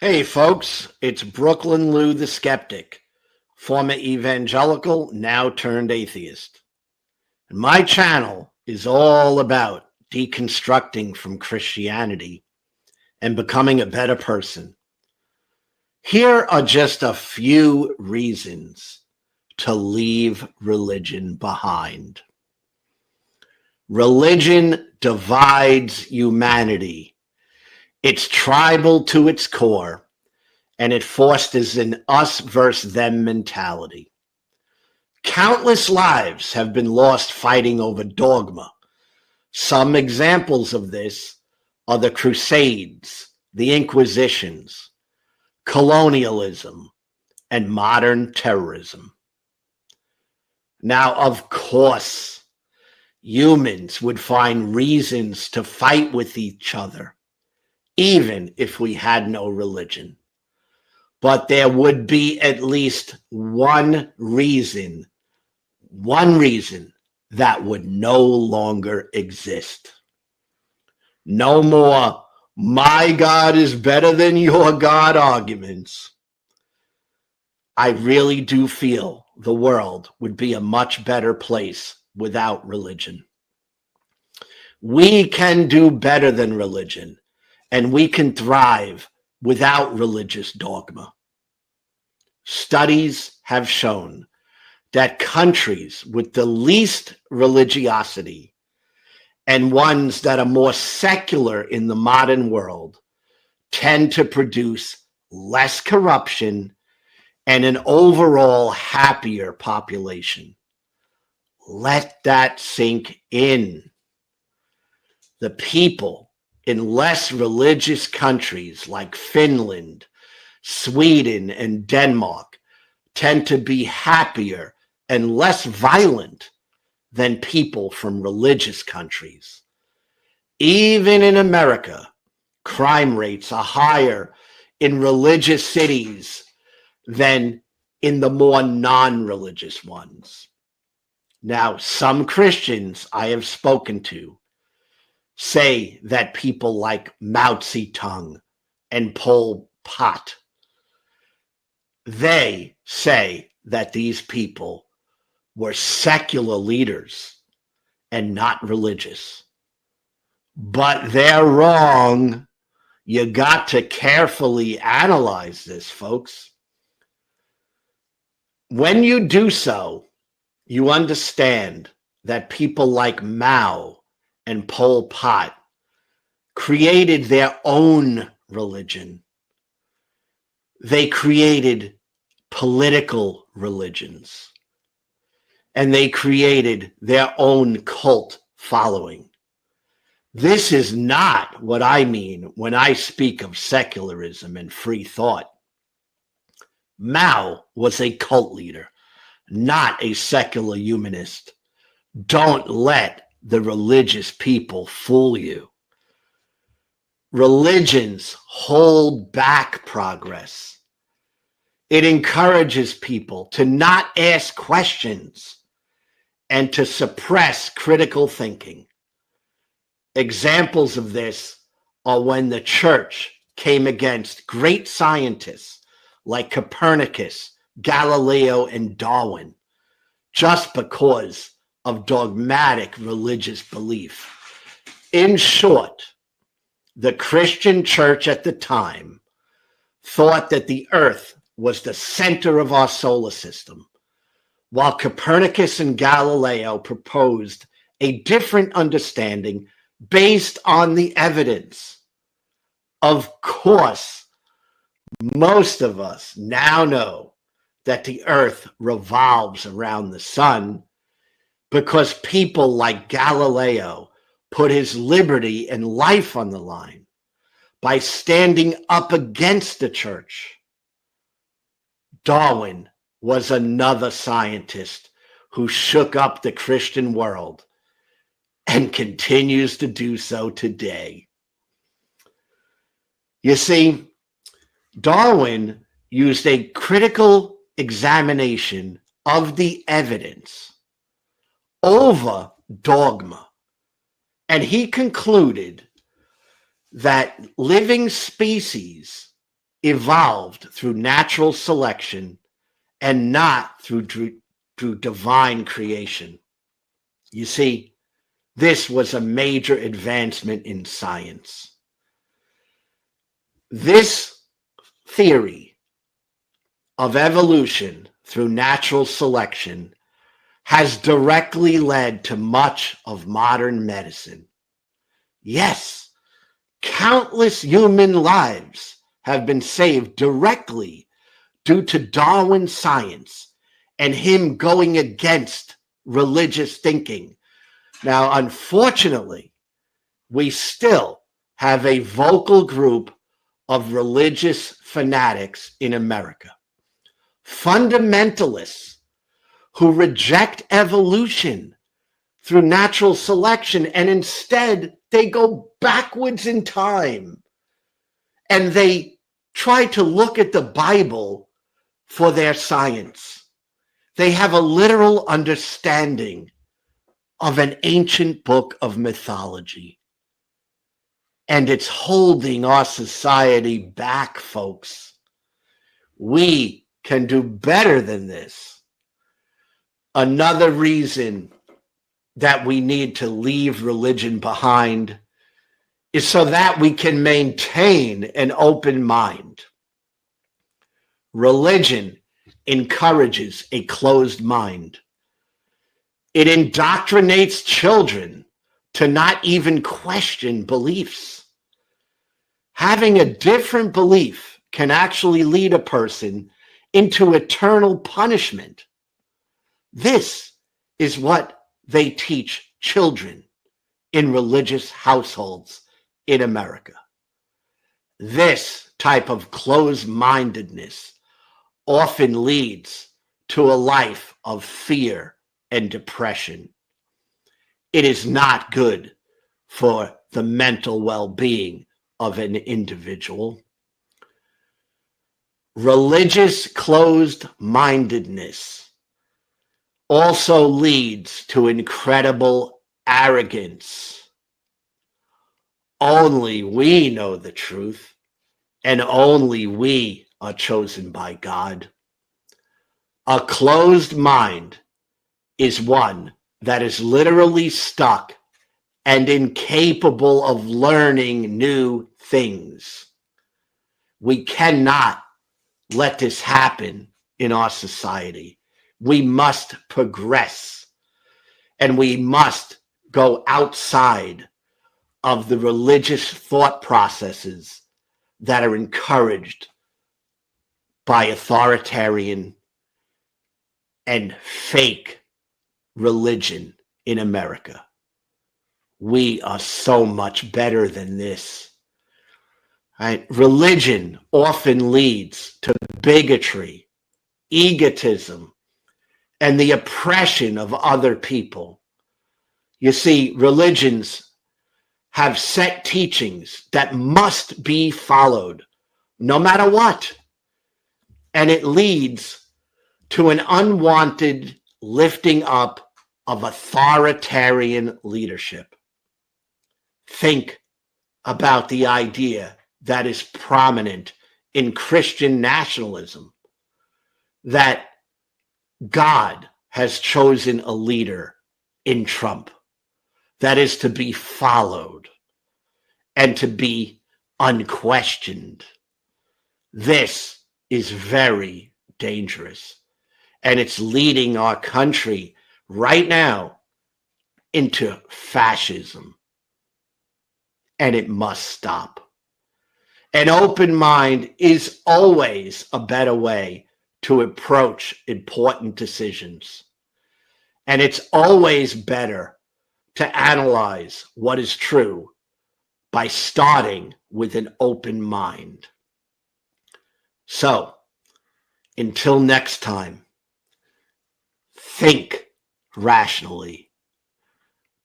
Hey folks, it's Brooklyn Lou the Skeptic, former evangelical, now turned atheist. And my channel is all about deconstructing from Christianity and becoming a better person. Here are just a few reasons to leave religion behind. Religion divides humanity. It's tribal to its core, and it fosters an us versus them mentality. Countless lives have been lost fighting over dogma. Some examples of this are the Crusades, the Inquisitions, colonialism, and modern terrorism. Now, of course, humans would find reasons to fight with each other, even if we had no religion. But there would be at least one reason that would no longer exist. No more, my God is better than your God arguments. I really do feel the world would be a much better place without religion. We can do better than religion, and we can thrive without religious dogma. Studies have shown that countries with the least religiosity and ones that are more secular in the modern world tend to produce less corruption and an overall happier population. Let that sink in. The people in less religious countries like Finland, Sweden, and Denmark tend to be happier and less violent than people from religious countries. Even in America, crime rates are higher in religious cities than in the more non-religious ones. Now, some Christians I have spoken to say that people like Mao Zedong and Pol Pot, they say that these people were secular leaders and not religious. But they're wrong. You got to carefully analyze this, folks. When you do so, you understand that people like Mao and Pol Pot created their own religion. They created political religions, and they created their own cult following. This is not what I mean when I speak of secularism and free thought. Mao was a cult leader, not a secular humanist. Don't let the religious people fool you. Religions hold back progress. It encourages people to not ask questions and to suppress critical thinking. Examples of this are when the church came against great scientists like Copernicus, Galileo, and Darwin, just because of dogmatic religious belief. In short, the Christian church at the time thought that the earth was the center of our solar system, while Copernicus and Galileo proposed a different understanding based on the evidence. Of course, most of us now know that the earth revolves around the sun because people like Galileo put his liberty and life on the line by standing up against the church. Darwin was another scientist who shook up the Christian world and continues to do so today. You see, Darwin used a critical examination of the evidence over dogma, and he concluded that living species evolved through natural selection and not through divine creation. You see, this was a major advancement in science. This theory of evolution through natural selection has directly led to much of modern medicine. Yes, countless human lives have been saved directly due to Darwin's science and him going against religious thinking. Now, unfortunately, we still have a vocal group of religious fanatics in America, fundamentalists who reject evolution through natural selection, and instead they go backwards in time and they try to look at the Bible for their science. They have a literal understanding of an ancient book of mythology. And it's holding our society back, folks. We can do better than this. Another reason that we need to leave religion behind is so that we can maintain an open mind. Religion encourages a closed mind. It indoctrinates children to not even question beliefs. Having a different belief can actually lead a person into eternal punishment. This is what they teach children in religious households in America. This type of closed-mindedness often leads to a life of fear and depression. It is not good for the mental well-being of an individual. Religious closed-mindedness also leads to incredible arrogance. Only we know the truth, and only we are chosen by God. A closed mind is one that is literally stuck and incapable of learning new things. We cannot let this happen in our society. We must progress, and we must go outside of the religious thought processes that are encouraged by authoritarian and fake religion in America. We are so much better than this. Right? Religion often leads to bigotry, egotism, and the oppression of other people. You see, religions have set teachings that must be followed no matter what. And it leads to an unwanted lifting up of authoritarian leadership. Think about the idea that is prominent in Christian nationalism, that God has chosen a leader in Trump that is to be followed and to be unquestioned. This is very dangerous, and it's leading our country right now into fascism, and it must stop. An open mind is always a better way to approach important decisions, and it's always better to analyze what is true by starting with an open mind. So, until next time, think rationally.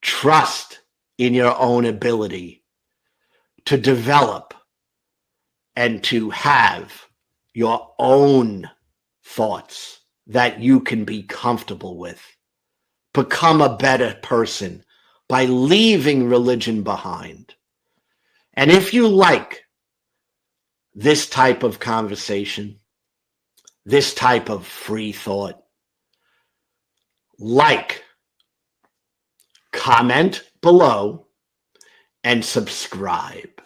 Trust in your own ability to develop and to have your own thoughts that you can be comfortable with. Become a better person by leaving religion behind. And if you like this type of conversation, this type of free thought, like, comment below, and subscribe.